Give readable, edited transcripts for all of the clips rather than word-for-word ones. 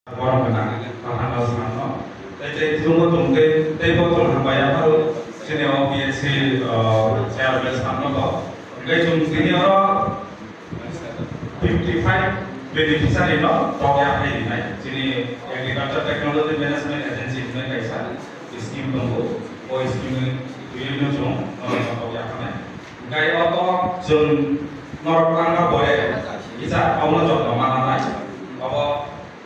Orang menang, orang harus menang. Jadi semua tunggu, tapi betul hambai apa? Sini OPSC saya belas menang loh. Jadi cuma sini orang 55 beneficiary loh, program ini nih. Sini Agriculture Technology Management Agency ini kaisa, scheme tunggu, oh scheme ini cuma program ini. Jadi auto cuma normal boleh, bisa awalnya jodoh mana nih?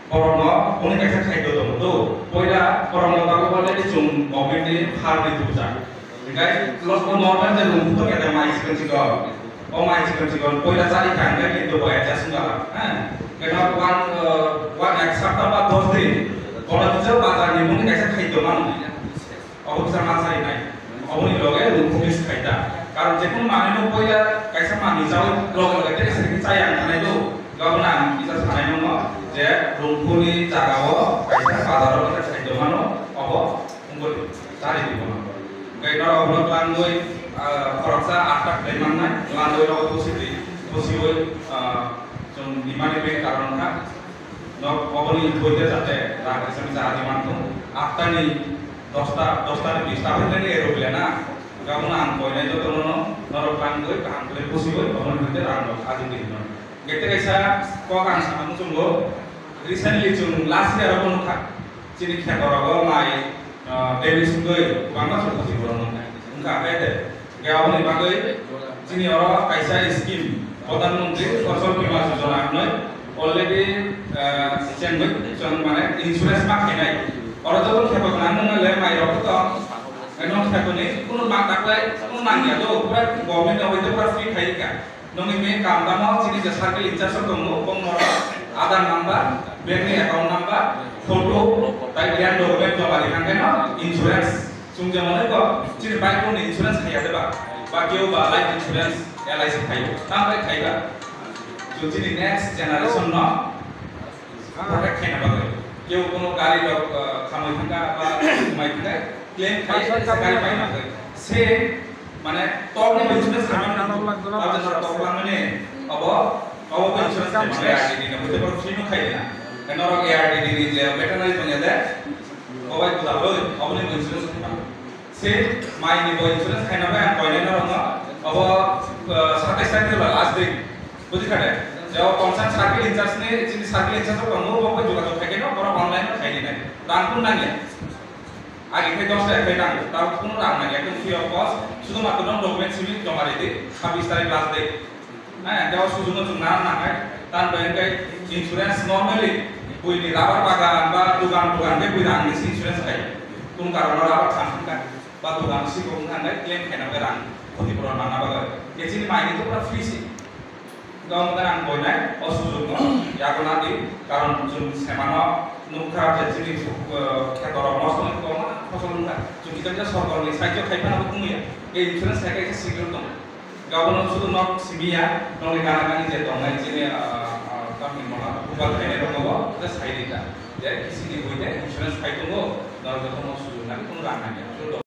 Orang no, orang kaisa khai do tu, poila orang no tahu boleh di cung government ni hal itu saja. Jadi los normal je lumpuh tu kita mai sekarang juga, mai sekarang juga, poila cari kan kita boleh aja sungguh. Karena wan eksak apa dos di, kalau tu jauh bazar ni orang kaisa khai do mana? Aku bisa masai naik, aku ni logai lumpuh ni khai dah. Kalau jepun mana no poila kaisa mana jauh logai jadi sering sayang karena itu. Gabungan bisa sebenarnya mau je rumpuni cakawo kaisa padaro kita cari domano apa unggul cari di mana kayak orang orang langoi koroksa atak dari mana langoi orang positif cuma di mana be karena kan no apa ni boleh jate rakyat semi cari mana tu atak ni dosta ni bisa apa ni eroplana gabungan poinnya itu tu no orang langoi kan boleh positif apa ni kita rando adi di mana kita kaisa kau kan sama muncul recently cuma last year aku nak ciri kita orang mai Davis sungguh bangga sudah sih orang enggak ada gaya ni bagai ciri orang kaisa scheme Perdana Menteri Fasal Bima Yojana ni already cenggut cuma mana insurance pakai naik orang tu pun kita kenal dengan mai orang tu enam kita ni pun mak tak leh pun nangya tu pura government awak itu pura free khai kan nongi me काम दामा चीनी जैसा के in charge करूँ बंग मोरा आधार number bank में account number photo type यार document जो वाली खाने ना इंश्योरेंस सुन जमाने को चीनी बैंक को इंश्योरेंस खाया दे बाकी वो लाइफ इंश्योरेंस LIC खाया तांबे खाया जो चीनी नेक्स्ट जनरेशन ना प्रोटेक्ट खाया बागे क्यों कोनो गाड़ी लोग खामोई थंगा माई थंगा क्लेम खाया गाड़ी पाई ना से माने टॉप ने इंश्योरेंस खाया अब जब टॉप लाने अब इंश्योरेंस खाया ARDD ने मुझे पर फ्री में खाया ना kan orang ARDD ni je veterinary punya deh kawai tu dah loh अब ने इंश्योरेंस खाया से माई ने वो इंश्योरेंस खाया ना कोई ने orang अब साथ साथ itu last day बुझी खाया जब कौन-सा सर्किल इंचार्ज ने जिन सर्किल इंचार्ज को kamu बाप juga tu खाया ना orang online खाया ना dan pun nanya आगे के दोस्त है खाया ना ताऊ pun orang nanya itu free of cost শুধু মাত্র ডকুমেন্ট সিবি জমা দিতে 26 তারিখ লাস্ট ডেট হ্যাঁ দেওয়া শুধু না না হয় তার ব্যাংকে ইন্স্যুরেন্স নরমালি বইনি রাবার বাগান বা দোকান বে বই রাং ইন্স্যুরেন্স খাই কোন কারণে রাবার খানকা বা দোকান সি কোন খানে ক্লেম খাইনা বে রাং ক্ষতিপূরণ মানা বাগা এচিনি মাইনি তো পুরা ফ্রি সি গাওমতে রাং বইনাই অসুযোগ ন ইয়াগনা দি কারণ জুন সেমানো নুখা যেচিনি খেতর নষ্ট কম ফসল নুখা যদি এটা সরকারনি সাহায্য খাইফানা বুমিয়া এই ইন্স্যুরেন্স থাকে সিকিউর দম গাবনো শুধু নক সিবিয়া নলে গানাগানি যে দংনাই জিনে কামি মনা গুগল খাইনে দংগো এটা সাইডিটা যে কিসিনি বইতে ইন্স্যুরেন্স খাইতঙ্গো নর যখন সুযোগ না কোন রাং না